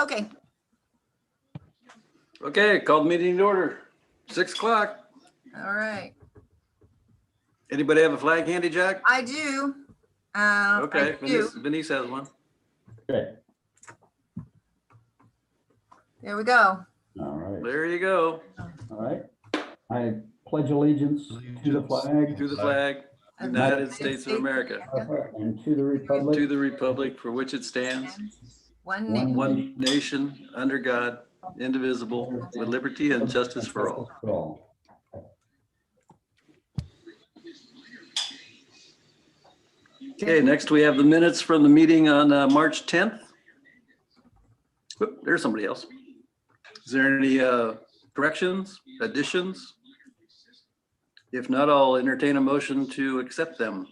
Okay. Okay, called meeting to order. 6 o'clock. All right. Anybody have a flag handy, Jack? I do. Okay, I do. Denise has one. Okay, There we go. all right, There you go. all right. I pledge allegiance to the flag To the flag, United States of America, and to the to republic, the republic for which it stands, One name. one nation, under God, indivisible, with liberty and justice for all. Okay, next we have the minutes from the meeting on March 10th. Whoop, there's somebody else. Is there any corrections, additions? If not, I'll entertain a motion to accept them.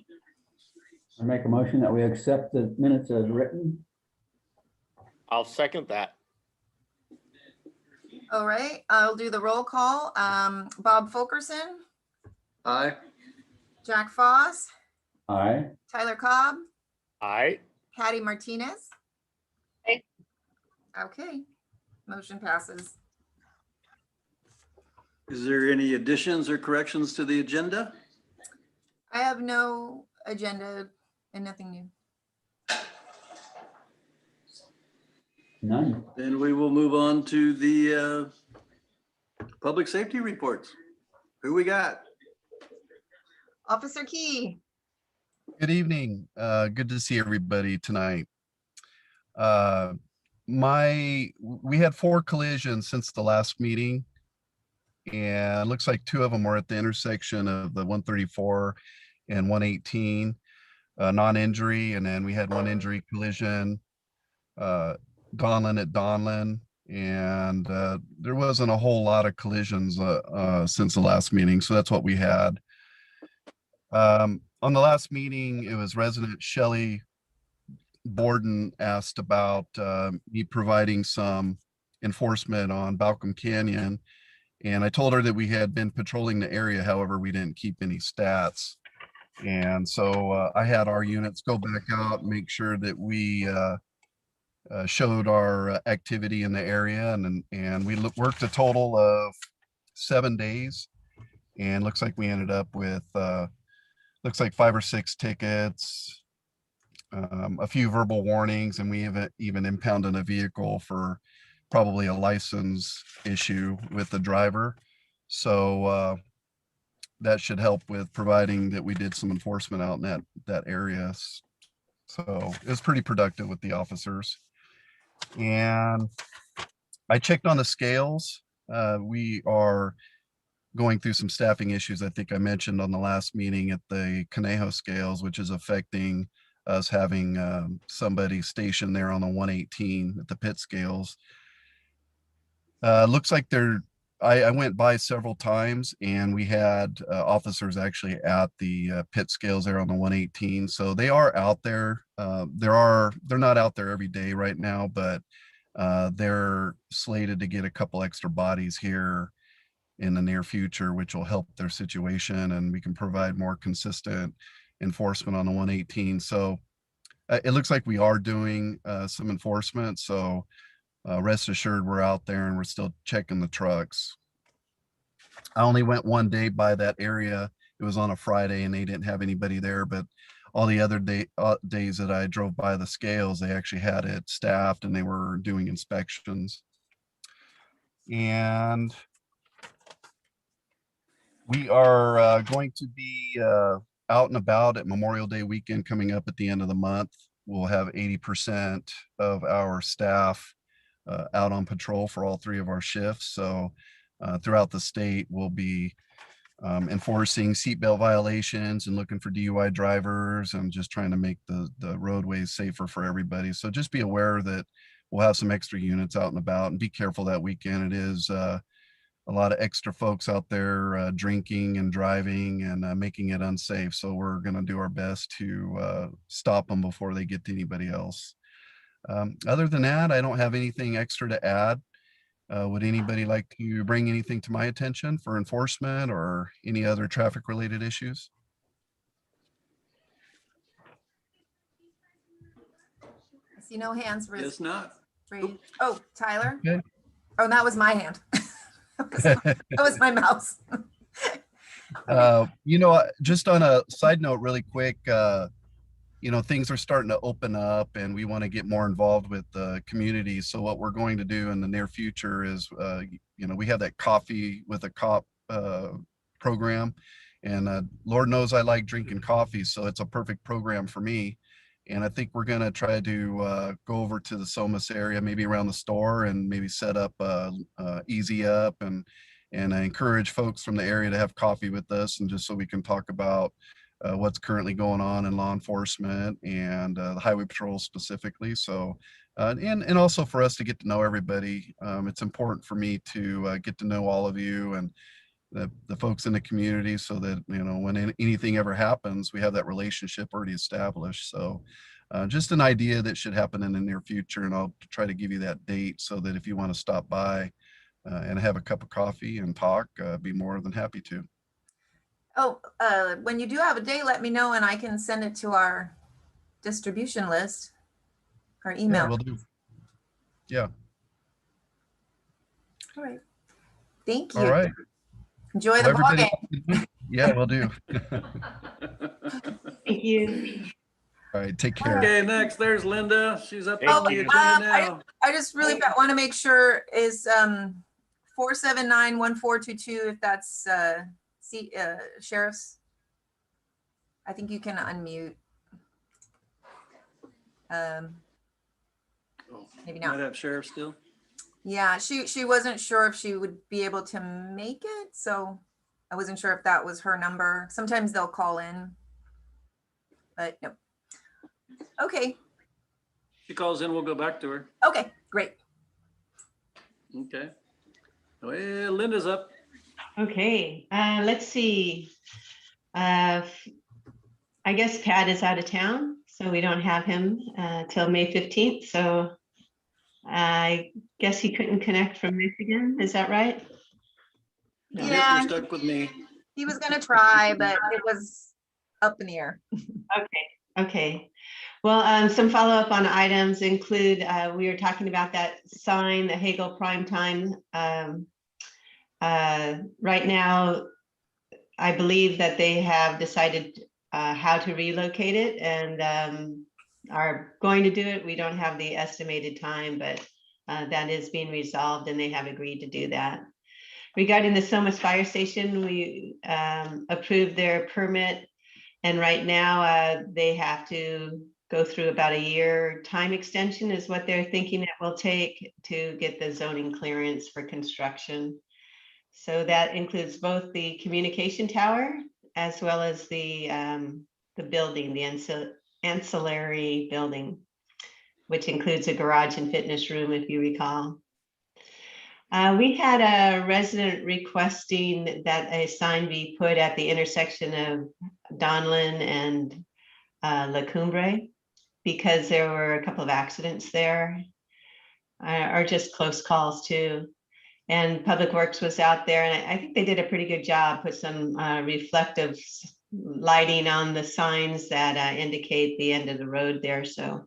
I make a motion that we accept the minutes as written. I'll second that. All right. I'll do the roll call. Bob Fulkerson, Aye. Jack Foss, Aye. Tyler Cobb, Aye. Patty Martinez. Aye. Okay. Motion passes. Is there any additions or corrections to the agenda? I have no agenda and nothing new. None. Then we will move on to the public safety reports. Who we got? Officer Key. Good evening. Good to see everybody tonight. We had 4 collisions since the last meeting, and it looks like 2 of them were at the intersection of the 134 and 118, non-injury, and then we had 1 injury collision, Donlin at Donlin, and there wasn't a whole lot of collisions since the last meeting, so that's what we had. On the last meeting, it was resident Shelley Borden asked about me providing some enforcement on Balcom Canyon. And I told her that we had been patrolling the area. However, we didn't keep any stats. And so I had our units go back out and make sure that we showed our activity in the area. And we worked a total of 7 days. And looks like we ended up with looks like 5 or 6 tickets, a few verbal warnings, and we even impounded a vehicle for probably a license issue with the driver. So that should help with providing that we did some enforcement out in that area. So it was pretty productive with the officers. And I checked on the scales. We are going through some staffing issues. I think I mentioned on the last meeting at the Conejo scales, which is affecting us having somebody stationed there on the 118 at the pit scales. Looks like I went by several times and we had officers actually at the pit scales there on the 118. So they are out there. They're not out there every day right now, but they're slated to get a couple extra bodies here in the near future, which will help their situation, and we can provide more consistent enforcement on the 118. So it looks like we are doing some enforcement. So rest assured we're out there and we're still checking the trucks. I only went 1 day by that area. It was on a Friday and they didn't have anybody there, but all the other days that I drove by the scales, they actually had it staffed and they were doing inspections. And we are going to be out and about at Memorial Day weekend coming up at the end of the month. We'll have 80% of our staff out on patrol for all 3 of our shifts. So throughout the state, we'll be enforcing seatbelt violations and looking for DUI drivers and just trying to make the roadways safer for everybody. So just be aware that we'll have some extra units out and about, and be careful that weekend. It is a lot of extra folks out there drinking and driving and making it unsafe. So we're going to do our best to stop them before they get to anybody else. Other than that, I don't have anything extra to add. Would anybody like to bring anything to my attention for enforcement or any other traffic related issues? I see no hands raised. Guess not. Raise- Oh, Tyler? Okay. Oh, that was my hand. That was my mouse. Just on a side note, really quick, things are starting to open up and we want to get more involved with the community. So what we're going to do in the near future is, we have that coffee with a cop program, and Lord knows I like drinking coffee, so it's a perfect program for me. And I think we're going to try to go over to the Somis area, maybe around the store, and maybe set up Easy Up, and I encourage folks from the area to have coffee with us, and just so we can talk about what's currently going on in law enforcement and the highway patrol specifically. So, and also for us to get to know everybody. It's important for me to get to know all of you and the folks in the community, so that, when anything ever happens, we have that relationship already established. So just an idea that should happen in the near future, and I'll try to give you that date so that if you want to stop by and have a cup of coffee and talk, be more than happy to. Oh, when you do have a day, let me know and I can send it to our distribution list or Yeah, email. we'll do. Yeah. All right. Thank you. All right. Enjoy Well, the ball everybody, game. yeah, we'll do. Thank you. All right, take care. Okay, next, there's Linda. She's up Thank on the you. agenda now. I just really want to make sure is 479-1422, if that's sheriff's. I think you can unmute. Maybe Might not. have sheriff still. Yeah, she wasn't sure if she would be able to make it, so I wasn't sure if that was her number. Sometimes they'll call in, but no. Okay, She calls in, we'll go back to her. okay, great. Okay. Well, Linda's up. Okay, let's see. I guess Pat is out of town, so we don't have him till May 15th. So I guess he couldn't connect from Michigan. Is that right? No. Yep, Yeah. you're stuck with me. He was gonna try, but it was up in the air. Okay. Well, some follow-up on items include, we were talking about that sign, the Hagel Prime Time. Right now, I believe that they have decided how to relocate it and are going to do it. We don't have the estimated time, but that is being resolved and they have agreed to do that. Regarding the Somis Fire Station, we approved their permit. And right now they have to go through about a year time extension is what they're thinking it will take to get the zoning clearance for construction. So that includes both the communication tower as well as the building, the ancillary building, which includes a garage and fitness room, if you recall. We had a resident requesting that a sign be put at the intersection of Donlin and La Cumbre, because there were a couple of accidents there, or just close calls too. And Public Works was out there, and I think they did a pretty good job, put some reflective lighting on the signs that indicate the end of the road there. So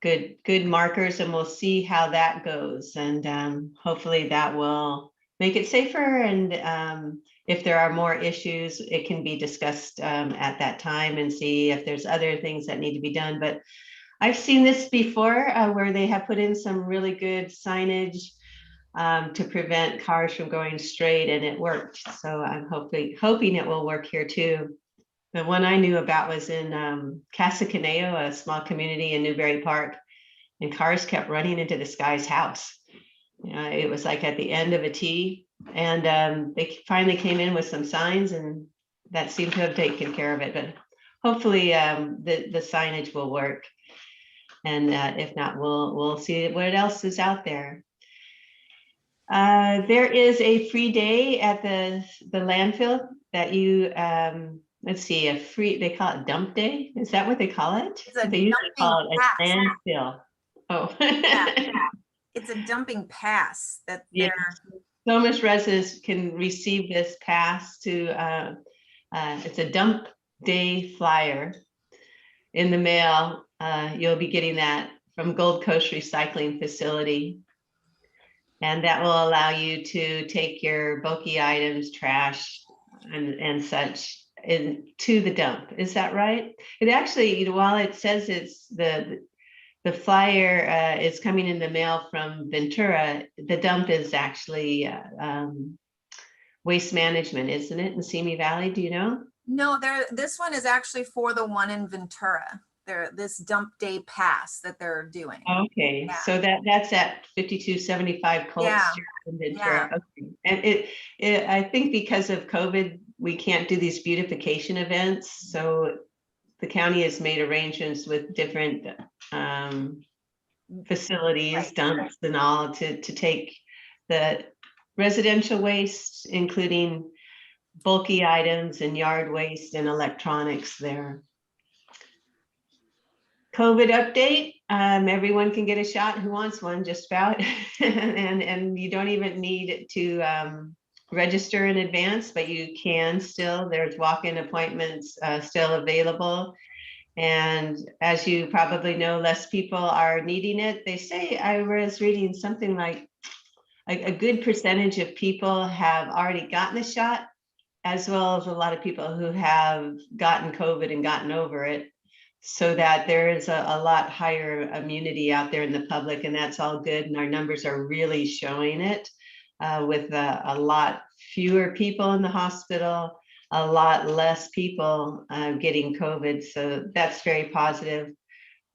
good markers, and we'll see how that goes. And hopefully that will make it safer. And if there are more issues, it can be discussed at that time and see if there's other things that need to be done. But I've seen this before where they have put in some really good signage to prevent cars from going straight, and it worked. So I'm hoping it will work here too. The one I knew about was in Casa Caneo, a small community in Newberry Park, and cars kept running into this guy's house. It was like at the end of a T, and they finally came in with some signs, and that seemed to have taken care of it. But hopefully the signage will work, and if not, we'll see what else is out there. There is a free day at the landfill that you let's see, they call it dump day. Is that what they call it? It's a They usually call it a dumping landfill. Oh. Yeah. It's a dumping pass that Yeah. they're, Somis residents can receive this pass to, it's a dump day flyer in the mail. You'll be getting that from Gold Coast Recycling Facility. And that will allow you to take your bulky items, trash and such to the dump. Is that right? It actually, you know, while it says it's the flyer is coming in the mail from Ventura, the dump is actually Waste Management, isn't it, in Simi Valley? Do you know? No, this one is actually for the one in Ventura. This dump day pass that they're doing. Okay, Yeah. so that's at 5275 Colt Yeah, Street in Ventura. Okay. And it, I think because of COVID, we can't do these beautification events. So the county has made arrangements with different facilities, Right. dumps and all to take the residential waste, including bulky items and yard waste and electronics there. COVID update, everyone can get a shot who wants one, just about. and you don't even need to register in advance, but you can still. There's walk-in appointments still available. And as you probably know, less people are needing it. They say, I was reading something like a good percentage of people have already gotten the shot, as well as a lot of people who have gotten COVID and gotten over it. So that there is a lot higher immunity out there in the public, and that's all good. And our numbers are really showing it with a lot fewer people in the hospital, a lot less people getting COVID. So that's very positive.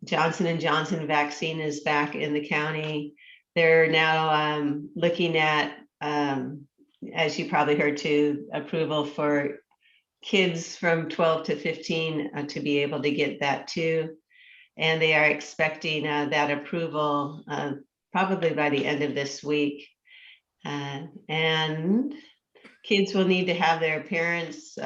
Johnson & Johnson vaccine is back in the county. They're now looking at, as you probably heard too, approval for kids from 12 to 15 to be able to get that too. And they are expecting that approval probably by the end of this week. And kids will need to have their parents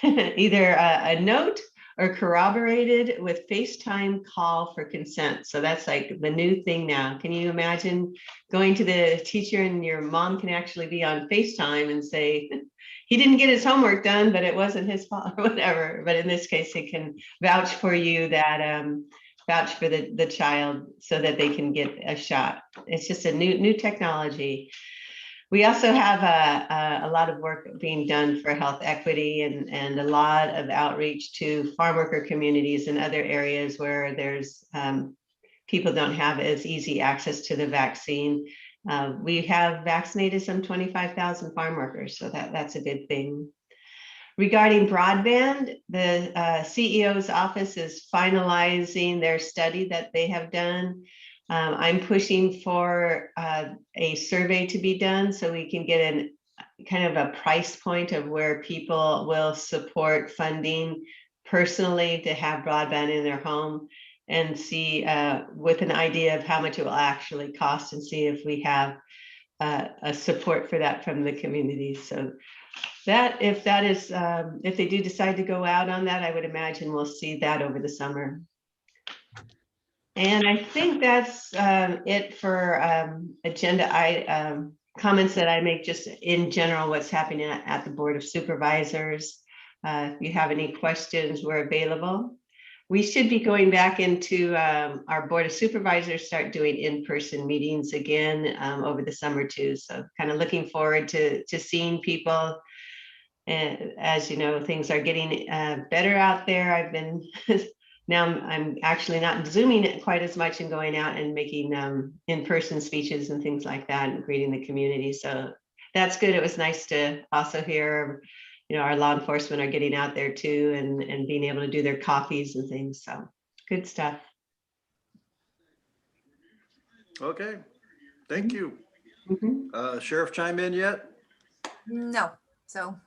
either a note or corroborated with FaceTime call for consent. So that's like the new thing now. Can you imagine going to the teacher and your mom can actually be on FaceTime and say, he didn't get his homework done, but it wasn't his fault or whatever. But in this case, it can vouch for you, that vouch for the child so that they can get a shot. It's just a new technology. We also have a lot of work being done for health equity and a lot of outreach to farm worker communities and other areas where there's people don't have as easy access to the vaccine. We have vaccinated some 25,000 farm workers, so that's a good thing. Regarding broadband, the CEO's office is finalizing their study that they have done. I'm pushing for a survey to be done so we can get an kind of a price point of where people will support funding personally to have broadband in their home, and see with an idea of how much it will actually cost, and see if we have a support for that from the community. So that if they do decide to go out on that, I would imagine we'll see that over the summer. And I think that's it for agenda comments that I make just in general, what's happening at the Board of Supervisors. If you have any questions, we're available. We should be going back into our Board of Supervisors, start doing in-person meetings again over the summer too. So kind of looking forward to seeing people. And as you know, things are getting better out there. I've been now I'm actually not Zooming it quite as much and going out and making in-person speeches and things like that and greeting the community. So that's good. It was nice to also hear, you know, our law enforcement are getting out there too and being able to do their coffees and things. So good stuff. Okay, thank you. Mhm. Sheriff chime in yet? No, so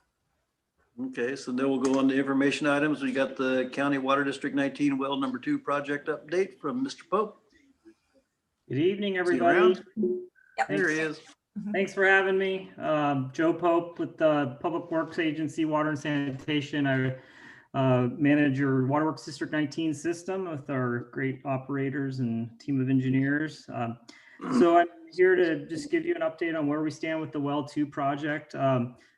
Okay, so then we'll go on to information items. We got the County Water District 19 Well Number 2 project update from Mr. Pope. Good evening, Is he everybody. around? Yep. There he is. Thanks for having me. Joe Pope with the Public Works Agency, Water and Sanitation. I manage your Waterworks District 19 system with our great operators and team of engineers. So I'm here to just give you an update on where we stand with the Well 2 project.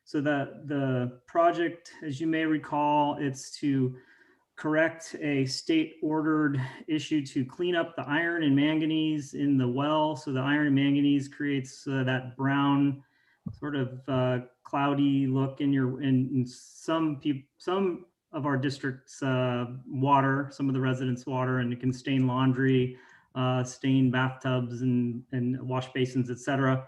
So the project, as you may recall, it's to correct a state ordered issue to clean up the iron and manganese in the well. So the iron and manganese creates that brown sort of cloudy look in some of our district's water, some of the residents' water, and it can stain laundry, stain bathtubs and wash basins, etc.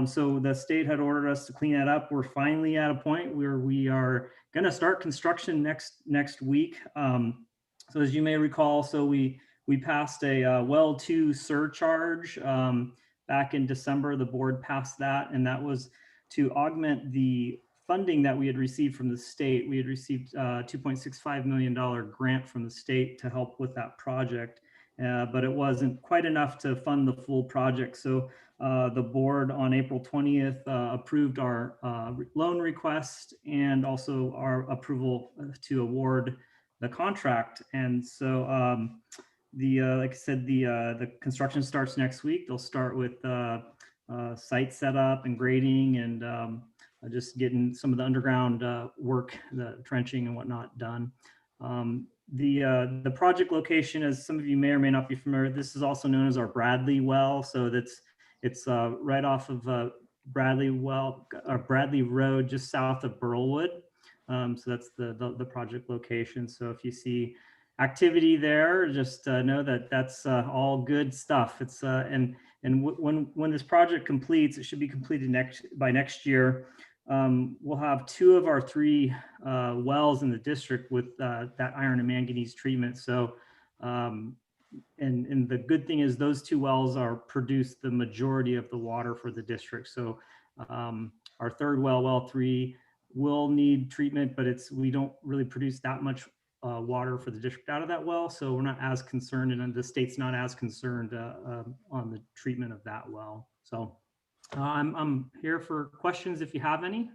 So the state had ordered us to clean that up. We're finally at a point where we are going to start construction next week. So as you may recall, so we passed a well 2 surcharge back in December. The board passed that, and that was to augment the funding that we had received from the state. We had received a $2.65 million grant from the state to help with that project, but it wasn't quite enough to fund the full project. So the board on April 20th approved our loan request and also our approval to award the contract. And so like I said, the construction starts next week. They'll start with site setup and grading and just getting some of the underground work, the trenching and whatnot done. The project location, as some of you may or may not be familiar, this is also known as our Bradley well. So it's right off of Bradley Road, just south of Burlwood. So that's the project location. So if you see activity there, just know that that's all good stuff. It's and when this project completes, it should be completed by next year. We'll have 2 of our 3 wells in the district with that iron and manganese treatment. So, and the good thing is those 2 wells produce the majority of the water for the district. So our 3rd well, well 3, will need treatment, but we don't really produce that much water for the district out of that well. So we're not as concerned, and the state's not as concerned on the treatment of that well. So I'm here for questions if you have any.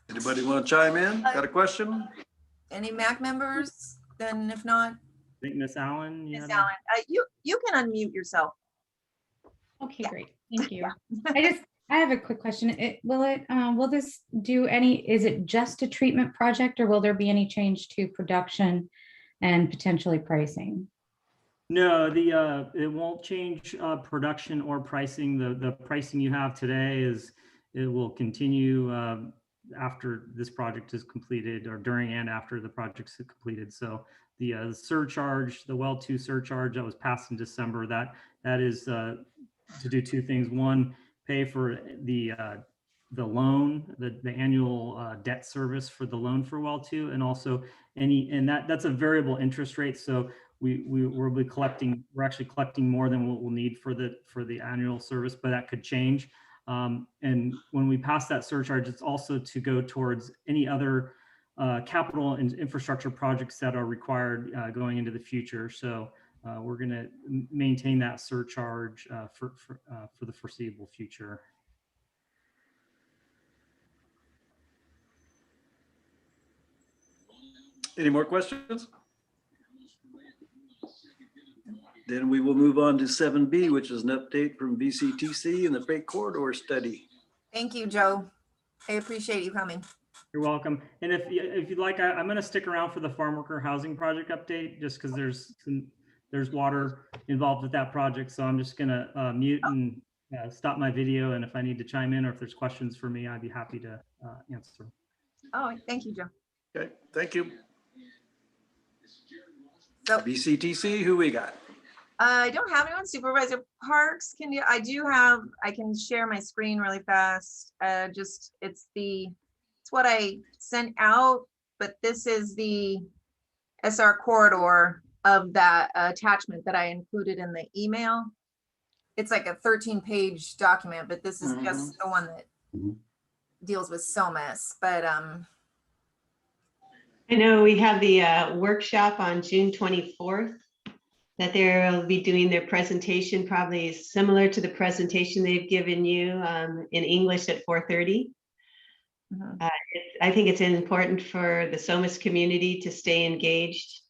Anybody want to chime in? Got a question? Any MAC members? Then if not, I think Miss Allen. Ms. Allen, you can unmute yourself. Okay, Yeah. great. Thank you. I have a quick question. Will this do is it just a treatment project, or will there be any change to production and potentially pricing? No, it won't change production or pricing. The pricing you have today it will continue after this project is completed, or during and after the project's completed. So the surcharge, the well 2 surcharge that was passed in December, that is to do 2 things. One, pay for the loan, the annual debt service for the loan for well 2, and also that's a variable interest rate. So we're actually collecting more than what we'll need for the annual service, but that could change. And when we pass that surcharge, it's also to go towards any other capital and infrastructure projects that are required going into the future. So we're going to maintain that surcharge for the foreseeable future. Any more questions? Then we will move on to 7B, which is an update from VCTC and the freight corridor study. Thank you, Joe. I appreciate you coming. You're welcome. And if you'd like, I'm going to stick around for the farm worker housing project update, just because there's water involved with that project. So I'm just going to mute and stop my video. And if I need to chime in, or if there's questions for me, I'd be happy to answer. Oh, thank you, Joe. Okay, thank you. So VCTC, who we got? I don't have anyone. Supervisor Parks, I can share my screen really fast. It's what I sent out, but this is the SR corridor of that attachment that I included in the email. It's like a 13-page document, but this is just the one that deals with Somis. But I know we have the workshop on June 24th that they'll be doing their presentation, probably similar to the presentation they've given you in English at 4:30. I think it's important for the Somis community to stay engaged.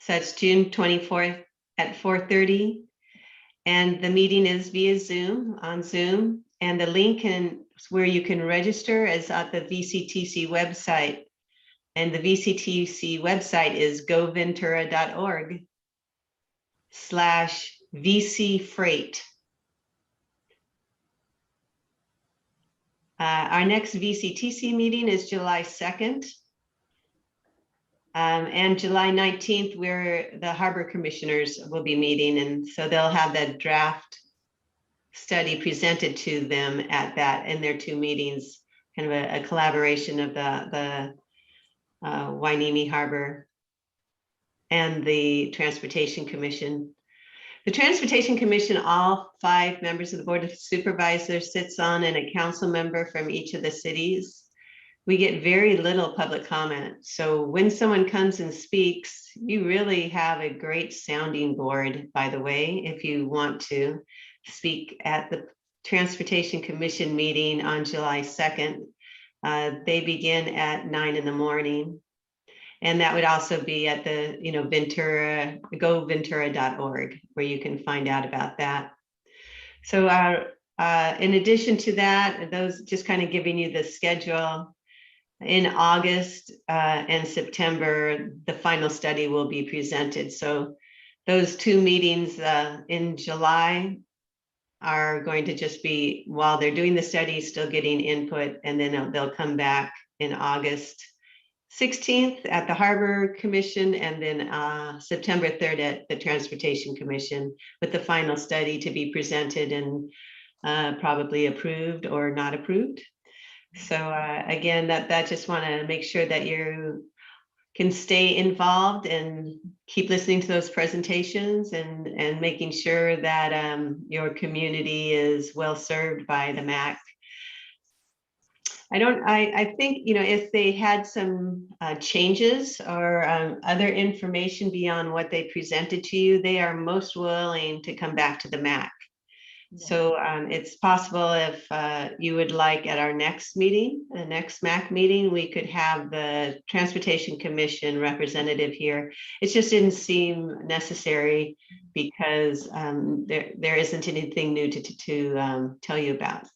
So it's June 24th at 4:30. And the meeting is via Zoom, on Zoom. And the link where you can register is at the VCTC website. And the VCTC website is goventura.org/VC Freight. Our next VCTC meeting is July 2nd. And July 19th, where the harbor commissioners will be meeting. And so they'll have that draft study presented to them at that in their two meetings, kind of a collaboration of the Hueneme Harbor and the Transportation Commission. The Transportation Commission, all 5 members of the Board of Supervisors sits on, and a council member from each of the cities. We get very little public comment. So when someone comes and speaks, you really have a great sounding board, by the way, if you want to speak at the Transportation Commission meeting on July 2nd. They begin at 9 in the morning. And that would also be at the, Ventura, goventura.org, where you can find out about that. So in addition to that, those just kind of giving you the schedule. In August and September, the final study will be presented. So those 2 meetings in July are going to just be, while they're doing the study, still getting input, and then they'll come back in August 16th at the Harbor Commission, and then September 3rd at the Transportation Commission, with the final study to be presented and probably approved or not approved. So again, that just want to make sure that you can stay involved and keep listening to those presentations and making sure that your community is well served by the MAC. I think, if they had some changes or other information beyond what they presented to you, they are most willing to come back to the MAC. So it's possible if you would like, at our next meeting, the next MAC meeting, we could have the Transportation Commission representative here. It just didn't seem necessary because there isn't anything new to tell you about.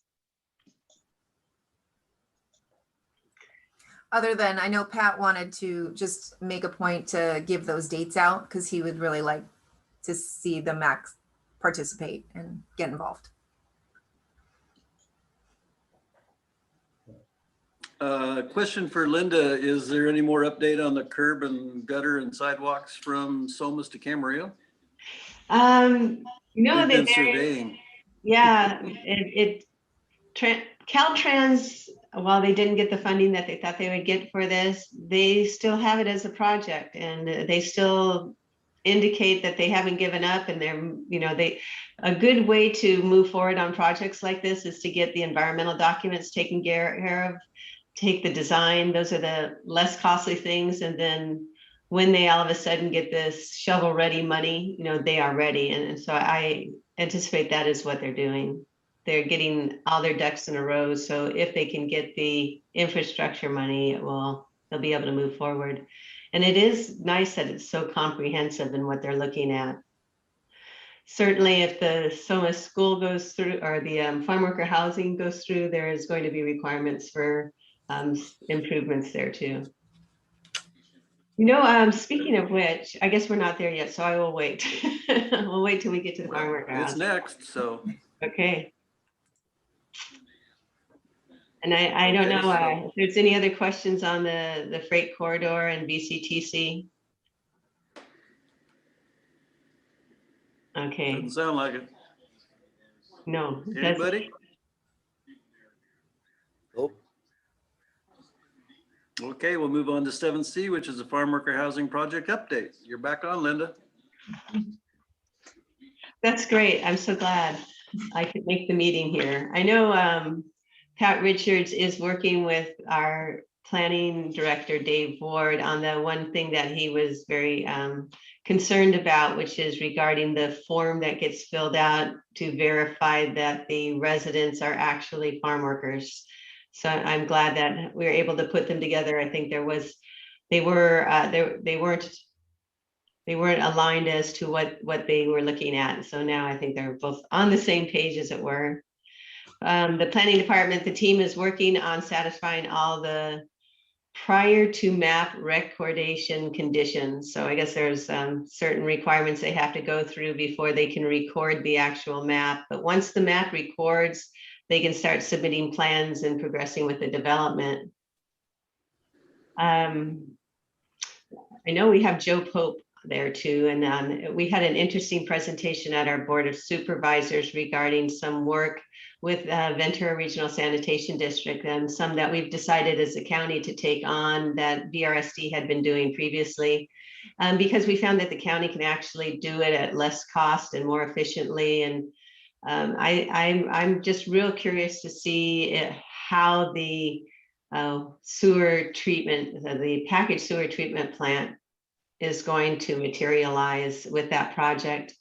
Other than, I know Pat wanted to just make a point to give those dates out because he would really like to see the MAC participate and get involved. Question for Linda, is there any more update on the curb and gutter and sidewalks from Somis to Camarillo? No, They've been surveying. Yeah, Caltrans, while they didn't get the funding that they thought they would get for this, they still have it as a project, and they still indicate that they haven't given up, and they're, a good way to move forward on projects like this is to get the environmental documents taken care of, take the design. Those are the less costly things. And then when they all of a sudden get this shovel ready money, they are ready. And so I anticipate that is what they're doing. They're getting all their ducks in a row. So if they can get the infrastructure money, they'll be able to move forward. And it is nice that it's so comprehensive in what they're looking at. Certainly, if the Somis school goes through, or the farm worker housing goes through, there is going to be requirements for improvements there too. Speaking of which, I guess we're not there yet, so I will wait. We'll wait till we get to the farm worker It's housing. next, so. Okay. And I don't know if there's any other questions on the freight corridor and VCTC. Okay. Doesn't sound like it. No. it doesn't. Anybody? Nope. Okay, we'll move on to 7C, which is the farm worker housing project update. You're back on, Linda. That's great. I'm so glad I could make the meeting here. I know Pat Richards is working with our planning director, Dave Ward, on the one thing that he was very concerned about, which is regarding the form that gets filled out to verify that the residents are actually farm workers. So I'm glad that we were able to put them together. I think they weren't aligned as to what they were looking at. So now I think they're both on the same page, as it were. the planning department, the team is working on satisfying all the prior to map recordation conditions. So I guess there's certain requirements they have to go through before they can record the actual map. But once the map records, they can start submitting plans and progressing with the development. I know we have Joe Pope there too, and we had an interesting presentation at our Board of Supervisors regarding some work with Ventura Regional Sanitation District and some that we've decided as a county to take on that VRSD had been doing previously, because we found that the county can actually do it at less cost and more efficiently. And I'm just real curious to see how the sewer treatment, the packaged sewer treatment plant is going to materialize with that project.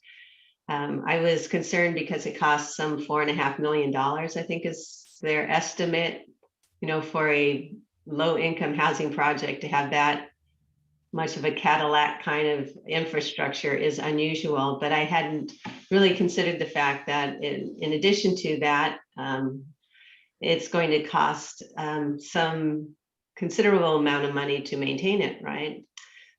I was concerned because it costs some $4.5 million, I think is their estimate, for a low income housing project. To have that much of a Cadillac kind of infrastructure is unusual, but I hadn't really considered the fact that in addition to that, it's going to cost some considerable amount of money to maintain it, right?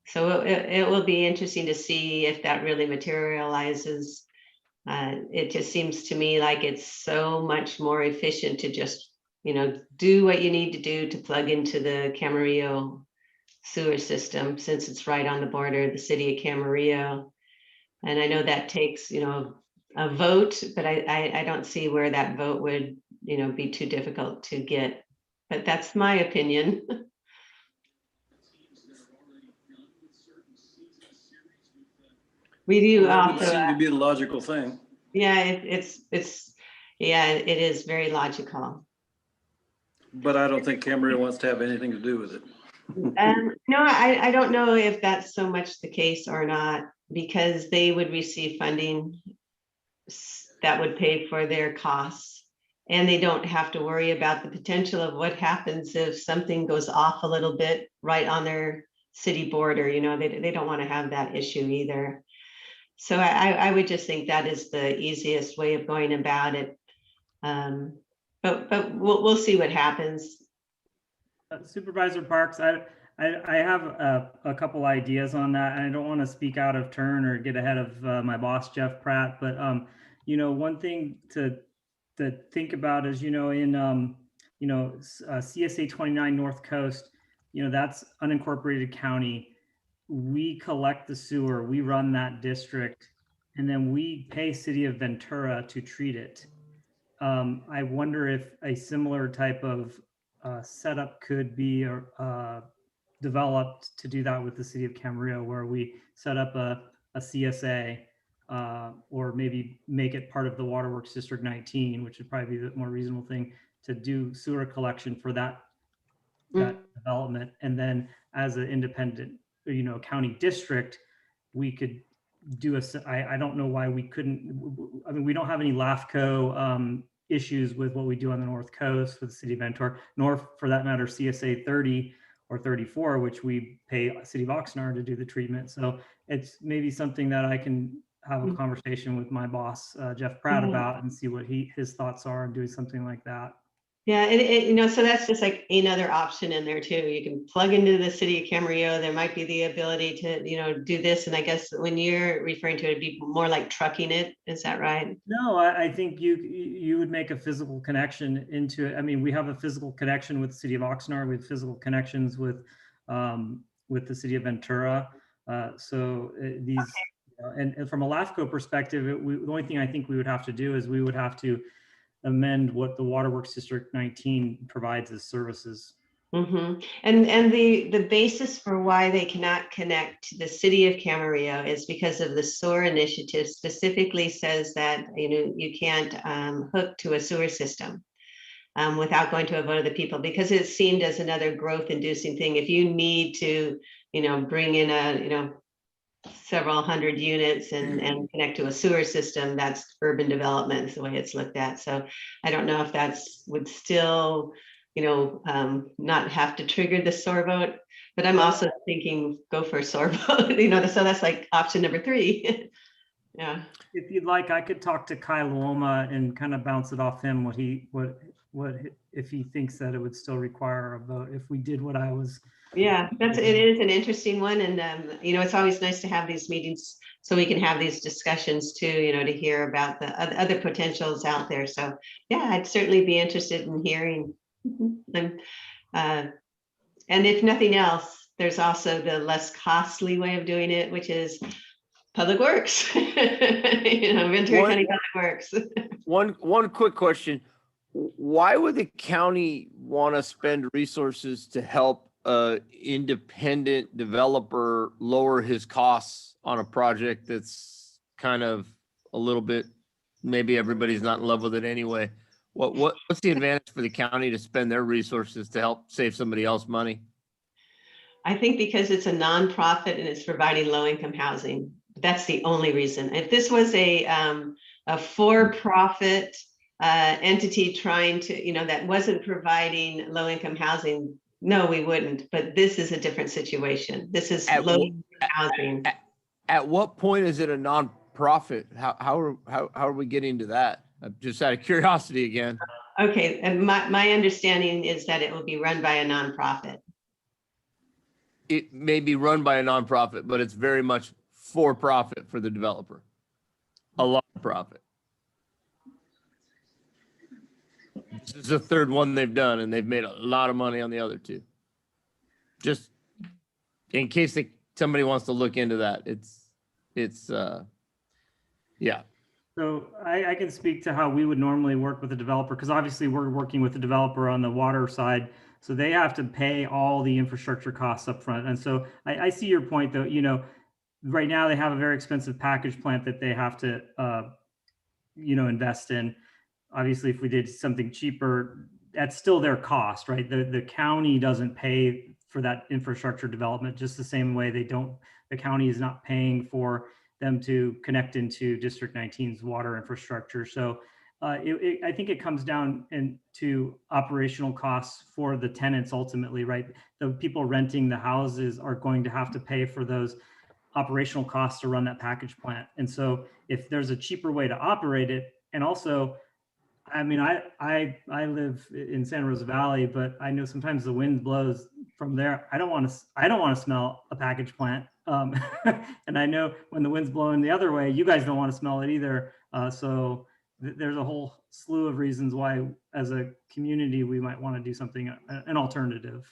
So it will be interesting to see if that really materializes. It just seems to me like it's so much more efficient to just, do what you need to do to plug into the Camarillo sewer system, since it's right on the border of the city of Camarillo. And I know that takes, a vote, but I don't see where that vote would, be too difficult to get. But that's my opinion. We do That would also, seem to be the logical thing. yeah, it is very logical. But I don't think Camarillo wants to have anything to do with it. No, I don't know if that's so much the case or not, because they would receive funding that would pay for their costs. And they don't have to worry about the potential of what happens if something goes off a little bit right on their city border. They don't want to have that issue either. So I would just think that is the easiest way of going about it. But we'll see what happens. Supervisor Parks, I have a couple ideas on that, and I don't want to speak out of turn or get ahead of my boss, Jeff Pratt. But one thing to think about is, in CSA 29 North Coast, that's unincorporated county. We collect the sewer, we run that district, and then we pay City of Ventura to treat it. I wonder if a similar type of setup could be developed to do that with the City of Camarillo, where we set up a CSA, or maybe make it part of the Waterworks District 19, which would probably be the more reasonable thing to do sewer collection for that development. And then as an independent, county district, we could do I don't know why we couldn't. I mean, we don't have any LAFCO issues with what we do on the North Coast with the City of Ventura, nor for that matter, CSA 30 or 34, which we pay City of Oxnard to do the treatment. So it's maybe something that I can have a conversation with my boss, Jeff Pratt, about, and see what his thoughts are on doing something like that. Yeah, so that's just like another option in there too. You can plug into the City of Camarillo. There might be the ability to, do this. And I guess when you're referring to it, it'd be more like trucking it. Is that right? No, I think you would make a physical connection into it. I mean, we have a physical connection with the City of Oxnard. We have physical connections with the City of Ventura. These, and from a LAFCO perspective, the only thing I think we would have to do is we would have to amend what the Waterworks District 19 provides as services. Mm-hmm. And the basis for why they cannot connect to the City of Camarillo is because of the SOAR initiative specifically says that you can't hook to a sewer system without going to a vote of the people, because it's seen as another growth inducing thing. If you need to bring in several hundred units and connect to a sewer system, that's urban development is the way it's looked at. So I don't know if that's would still not have to trigger the SOAR vote, but I'm also thinking go for a SOAR vote, so that's like option number 3. Yeah. If you'd like, I could talk to Kai Luoma and kind of bounce it off him, if he thinks that it would still require a vote if we did what I was. Yeah, it is an interesting one. And, it's always nice to have these meetings so we can have these discussions too, to hear about the other potentials out there. So yeah, I'd certainly be interested in hearing. And if nothing else, there's also the less costly way of doing it, which is Public Works. Ventura County Public Works. One quick question. Why would the county want to spend resources to help a independent developer lower his costs on a project that's kind of a little bit, maybe everybody's not in love with it anyway? What's the advantage for the county to spend their resources to help save somebody else money? I think because it's a nonprofit and it's providing low-income housing. That's the only reason. If this was a for-profit entity trying to, that wasn't providing low-income housing, no, we wouldn't. But this is a different situation. This is low-income housing. At what point is it a nonprofit? How are we getting to that? Just out of curiosity again. Okay, and my understanding is that it will be run by a nonprofit. It may be run by a nonprofit, but it's very much for profit for the developer. A lot of profit. This is the third one they've done, and they've made a lot of money on the other two. Just in case somebody wants to look into that, yeah. So I can speak to how we would normally work with the developer, because obviously we're working with the developer on the water side. So they have to pay all the infrastructure costs up front. And so I see your point though, right now they have a very expensive package plant that they have to, invest in. Obviously, if we did something cheaper, that's still their cost, right? The county doesn't pay for that infrastructure development just the same way the county is not paying for them to connect into District 19's water infrastructure. So I think it comes down to operational costs for the tenants ultimately, right? The people renting the houses are going to have to pay for those operational costs to run that package plant. And so if there's a cheaper way to operate it, and also, I mean, I live in Santa Rosa Valley, but I know sometimes the wind blows from there. I don't want to smell a package plant. And I know when the wind's blowing the other way, you guys don't want to smell it either. So there's a whole slew of reasons why, as a community, we might want to do something, an alternative.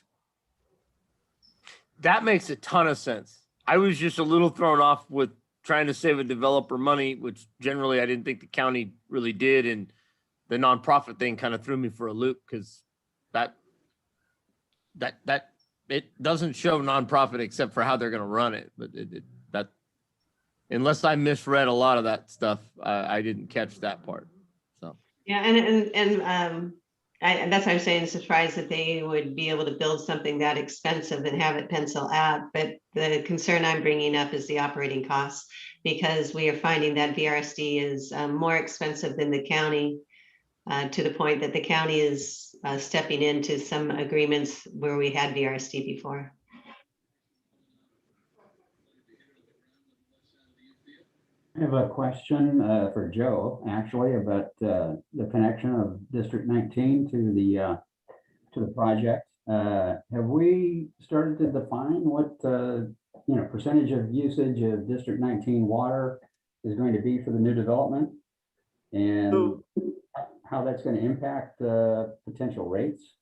That makes a ton of sense. I was just a little thrown off with trying to save a developer money, which generally I didn't think the county really did. And the nonprofit thing kind of threw me for a loop, because that it doesn't show nonprofit except for how they're going to run it. But that unless I misread a lot of that stuff, I didn't catch that part. So yeah, and that's why I'm saying surprised that they would be able to build something that expensive and have it pencil out. But the concern I'm bringing up is the operating costs, because we are finding that VRSD is more expensive than the county, to the point that the county is stepping into some agreements where we had VRSD before. I have a question for Joe, actually, about the connection of District 19 to the project. Have we started to define what percentage of usage of District 19 water is going to be for the new development, and how that's going to impact potential rates?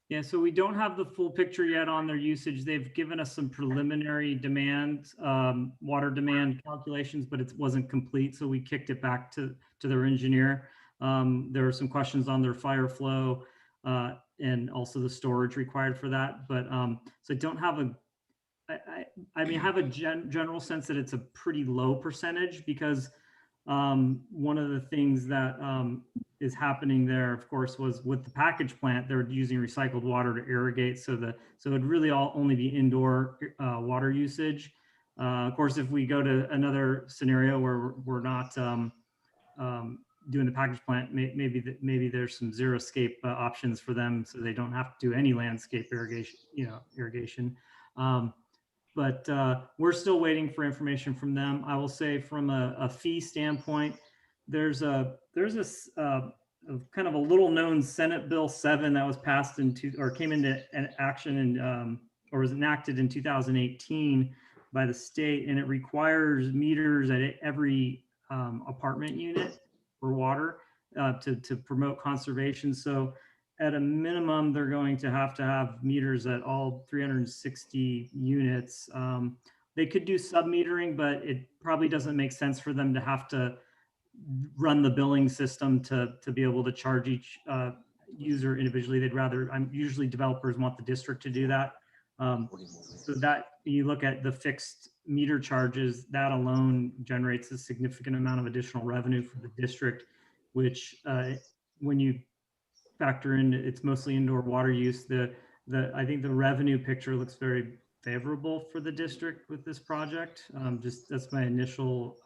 Yeah, so we don't have the full picture yet on their usage. They've given us some preliminary demand, water demand calculations, but it wasn't complete. So we kicked it back to their engineer. There are some questions on their fire flow and also the storage required for that. But so I don't have I have a general sense that it's a pretty low percentage, because one of the things that is happening there, of course, was with the package plant, they're using recycled water to irrigate. So it'd really only be indoor water usage. Of course, if we go to another scenario where we're not doing the package plant, maybe there's some xeriscape options for them, so they don't have to do any landscape irrigation. but we're still waiting for information from them. I will say from a fee standpoint, there's a kind of a little known Senate Bill 7 that was passed or came into an action in or was enacted in 2018 by the state, and it requires meters at every apartment unit for water to promote conservation. So at a minimum, they're going to have meters at all 360 units. They could do sub-metering, but it probably doesn't make sense for them to have to run the billing system to be able to charge each user individually. They'd rather, usually developers want the district to do that. So that you look at the fixed meter charges, that alone generates a significant amount of additional revenue for the district, which when you factor in it's mostly indoor water use, I think the revenue picture looks very favorable for the district with this project. Just that's my initial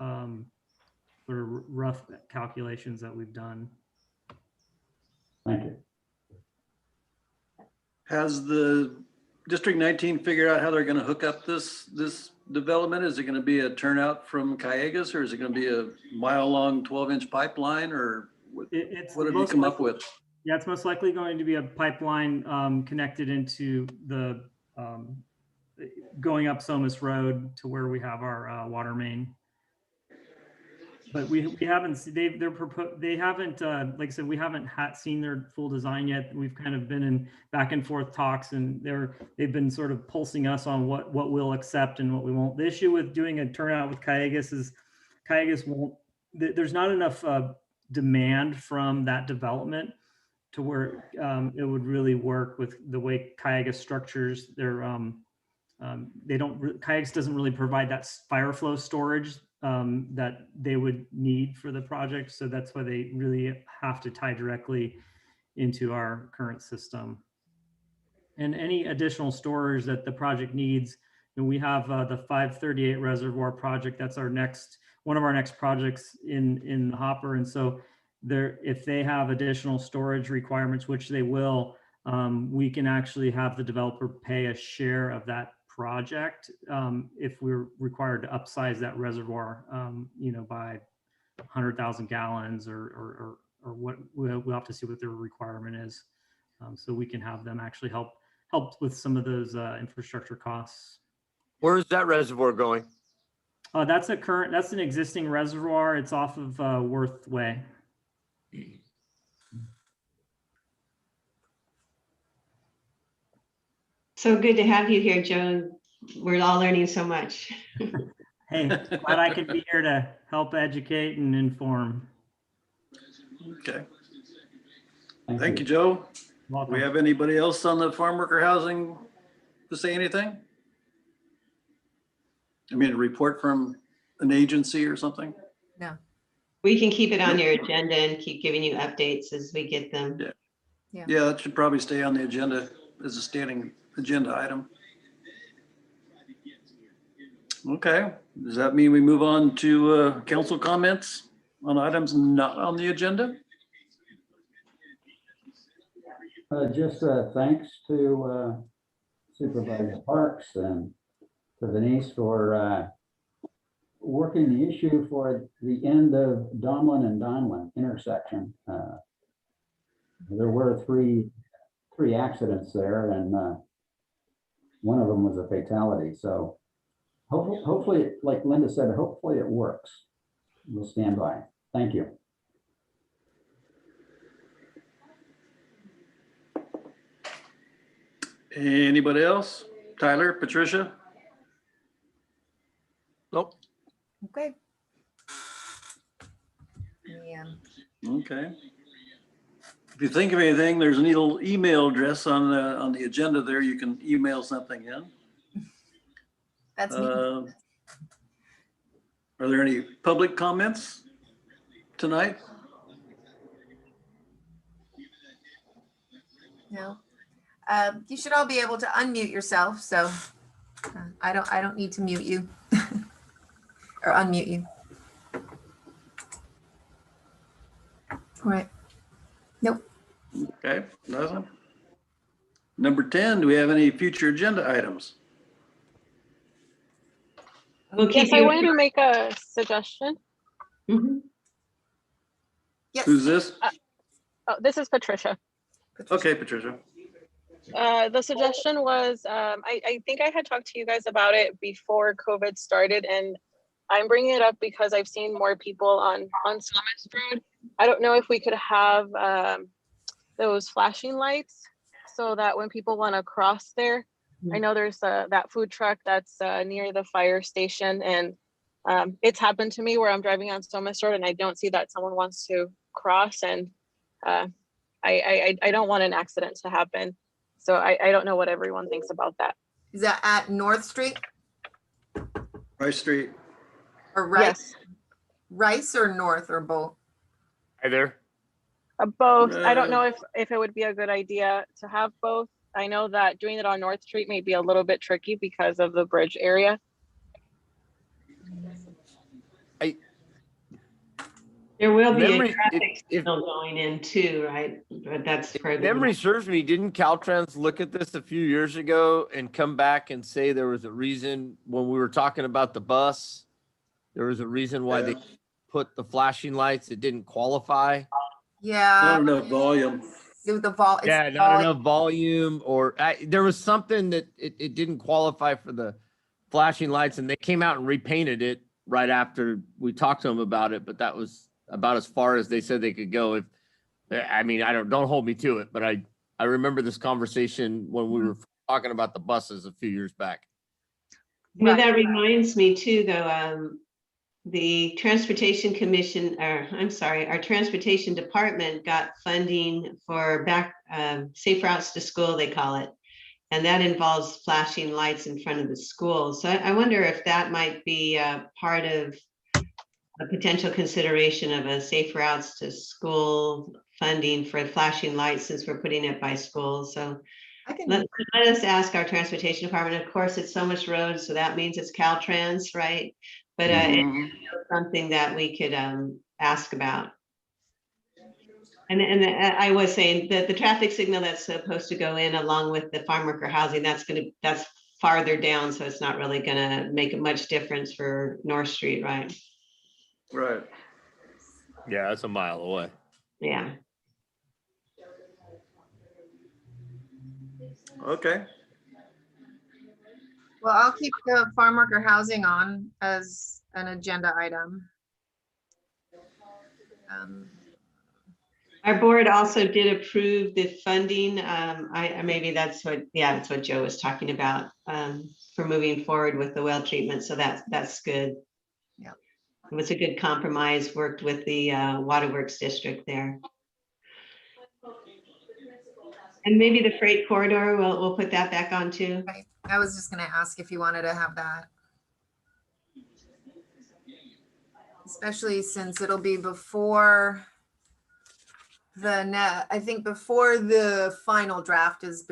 sort of rough calculations that we've done. Thank you. Has the District 19 figured out how they're going to hook up this development? Is it going to be a turnout from Cayugas, or is it going to be a mile-long 12-inch pipeline, or what have you come up with? Yeah, it's most likely going to be a pipeline connected into the going up Somis Road to where we have our water main. But we haven't, they haven't, like I said, we haven't seen their full design yet. We've kind of been in back and forth talks, and they've been sort of pulsing us on what we'll accept and what we won't. The issue with doing a turnout with Cayugas is Cayugas won't, there's not enough demand from that development to where it would really work with the way Cayugas structures their, Cayugas doesn't really provide that fire flow storage that they would need for the project. So that's why they really have to tie directly into our current system. And any additional storage that the project needs, and we have the 538 reservoir project. That's one of our next projects in the hopper. And so if they have additional storage requirements, which they will, we can actually have the developer pay a share of that project if we're required to upsize that reservoir, by 100,000 gallons or what. We'll have to see what their requirement is, so we can have them actually help with some of those infrastructure costs. Where is that reservoir going? That's an existing reservoir. It's off of Worth Way. So good to have you here, Joan. We're all learning so much. Hey, glad I could be here to help educate and inform. Okay. Thank you, Joe. Welcome. Do we have anybody else on the farm worker housing to say anything? I mean, a report from an agency or something? No. We can keep it on your agenda and keep giving you updates as we get them. Yeah, that should probably stay on the agenda as a standing agenda item. Okay, does that mean we move on to council comments on items not on the agenda? Just thanks to Supervisor Parks and to Denise for working the issue for the end of Donlin and Donlin intersection. There were three accidents there, and one of them was a fatality. So hopefully, like Linda said, hopefully it works. We'll stand by. Thank you. Anybody else? Tyler, Patricia? Nope. Okay. Yeah. Okay. If you think of anything, there's a little email address on the agenda there. You can email something in. That's me. Are there any public comments tonight? No. You should all be able to unmute yourself, so I don't need to mute you or unmute you. All right. Nope. Okay, nothing. Number 10, do we have any future agenda items? We'll keep Yes, I you. wanted to make a suggestion. Mhm. Yes. Who's this? Oh, this is Patricia. Okay, Patricia. The suggestion was, I think I had talked to you guys about it before COVID started, and I'm bringing it up because I've seen more people on Somis Road. I don't know if we could have those flashing lights so that when people want to cross there, I know there's that food truck that's near the fire station, and it's happened to me where I'm driving on Somis Road and I don't see that someone wants to cross, and I don't want an accident to happen. So I don't know what everyone thinks about that. Is that at North Street Rice Street. or Rice? Yes, Rice or North or both? Hi there. both. I don't know if it would be a good idea to have both. I know that doing it on North Street may be a little bit tricky because of the bridge area. There will be a Memory, traffic if signal going in too, right? But that's further. memory serves me, didn't Caltrans look at this a few years ago and come back and say there was a reason when we were talking about the bus, there was a reason why they put the flashing lights, it didn't qualify? Yeah. Not enough volume. The vol. it's Yeah, not enough volume, or there was something that it didn't qualify for the flashing lights, and they came out and repainted it right after we talked to them about it, but that was about as far as they said they could go. I mean, don't hold me to it, but I remember this conversation when we were talking about the buses a few years back. You know, that reminds me too, though, the Transportation Commission, or I'm sorry, our Transportation Department got funding for safe routes to school, they call it. And that involves flashing lights in front of the school. So I wonder if that might be part of a potential consideration of a safe routes to school funding for flashing lights, since we're putting it by school. So I can, let us ask our transportation department. Of course, it's Somis Road, so that means it's Caltrans, right? But it's something that we could ask about. And I was saying that the traffic signal that's supposed to go in along with the farm worker housing, that's farther down, so it's not really gonna make much difference for North Street, right? Right. Yeah, that's a mile away. Yeah. Okay. well, I'll keep the farm worker housing on as an agenda item. Our board also did approve the funding. Maybe that's what Joe was talking about, for moving forward with the well treatment. So that's good. Yeah. It was a good compromise, worked with the Waterworks district there. And maybe the freight corridor, we'll put that back on too. Right. I was just gonna ask if you wanted to have that. Especially since it'll be before I think before the final draft is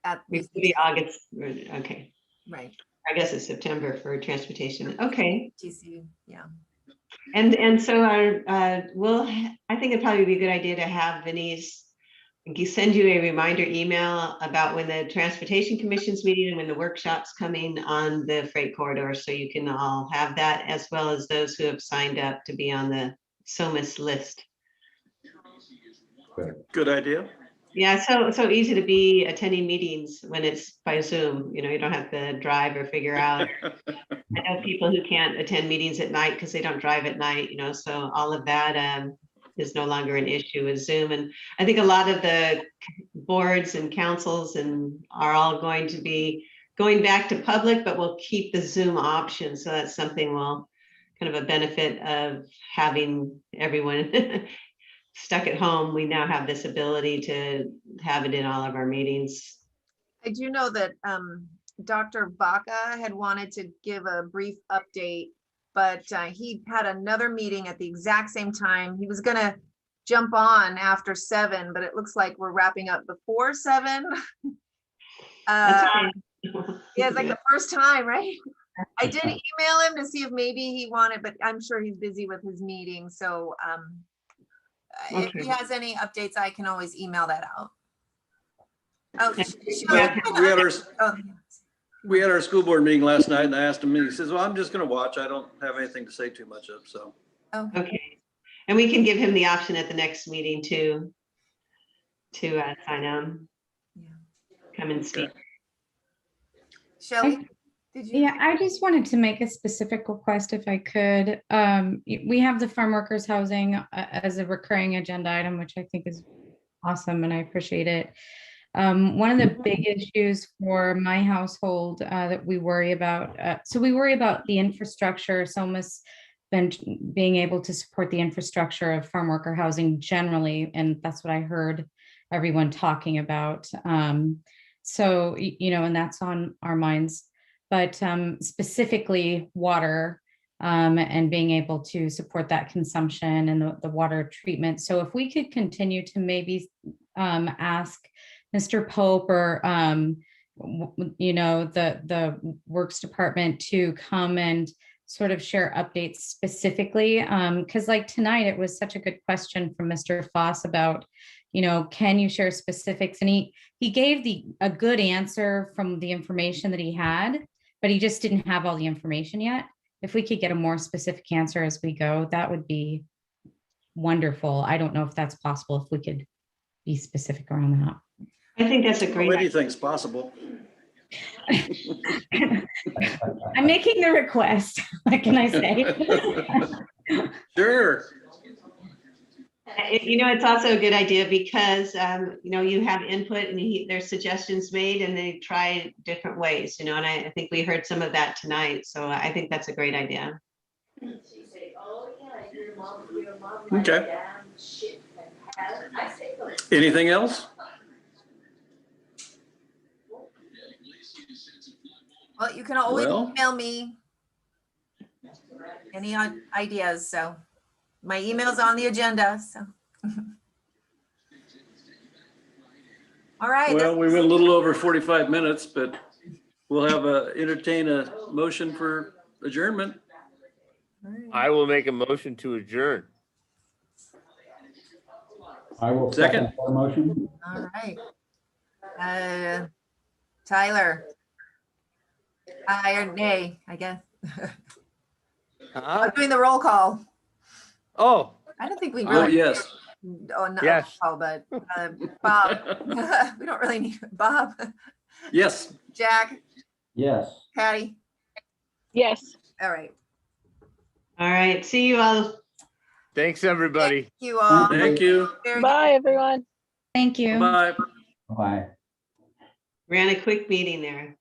at It could be August, okay. right. I guess it's September for transportation. Okay. TC, yeah. And so I think it'd probably be a good idea to have Vinny's send you a reminder email about when the Transportation Commission's meeting and when the workshop's coming on the freight corridor, so you can all have that, as well as those who have signed up to be on the SOMAS list. Good idea. Yeah, so easy to be attending meetings when it's by Zoom. You know, you don't have to drive or figure out. I know people who can't attend meetings at night because they don't drive at night, you know, so all of that is no longer an issue with Zoom. And I think a lot of the boards and councils are all going to be going back to public, but we'll keep the Zoom option. So that's something kind of a benefit of having everyone stuck at home. We now have this ability to have it in all of our meetings. I do know that Dr. Vaca had wanted to give a brief update, but he had another meeting at the exact same time. He was gonna jump on after 7, but it looks like we're wrapping up before 7. That's Yeah, it's like the first time, right? I did email him to see if maybe he wanted, but I'm sure he's busy with his meeting. So if he has any updates, I can always email that out. Oh, We had our, oh, We had our school board meeting last night and I asked him, and he says, well, I'm just gonna watch. I don't have anything to say too much of, so. Oh, Okay. And we can give him the option at the next meeting to sign on, yeah. come and speak. Shelley, did you? Yeah, I just wanted to make a specific request if I could. We have the farm workers housing as a recurring agenda item, which I think is awesome and I appreciate it. One of the big issues for my household that we worry about, so we worry about the infrastructure, Somis being able to support the infrastructure of farm worker housing generally, and that's what I heard everyone talking about. So, and that's on our minds, but specifically water and being able to support that consumption and the water treatment. So if we could continue to maybe ask Mr. Pope or, the Works Department to come and sort of share updates specifically. Because like tonight, it was such a good question from Mr. Foss about, can you share specifics? And he gave a good answer from the information that he had, but he just didn't have all the information yet. If we could get a more specific answer as we go, that would be wonderful. I don't know if that's possible, if we could be specific around that. I think that's a Well, great idea. anything's possible. I'm making the request. What can I say? Sure. It's also a good idea because, you have input and there's suggestions made and they try different ways, and I think we heard some of that tonight. So I think that's a great idea. Okay. Anything else? Well, you can always Well- email me any ideas, so my email's on the agenda, so. All right. Well, we went a little over 45 minutes, but we'll entertain a motion for adjournment. I will make a motion to adjourn. I will Second. second the motion. All right. Tyler. Aye or nay, I guess. I'm doing the roll call. Oh, I don't think we Oh, really, yes. not Yes. roll call, but Bob. We don't really need Bob, Yes. Jack, Yes. Patty. Yes. All right. All right. See you all. thanks, everybody. Thank you all. Thank you. Very Bye, everyone. Thank you. Bye. Bye. Ran a quick meeting there.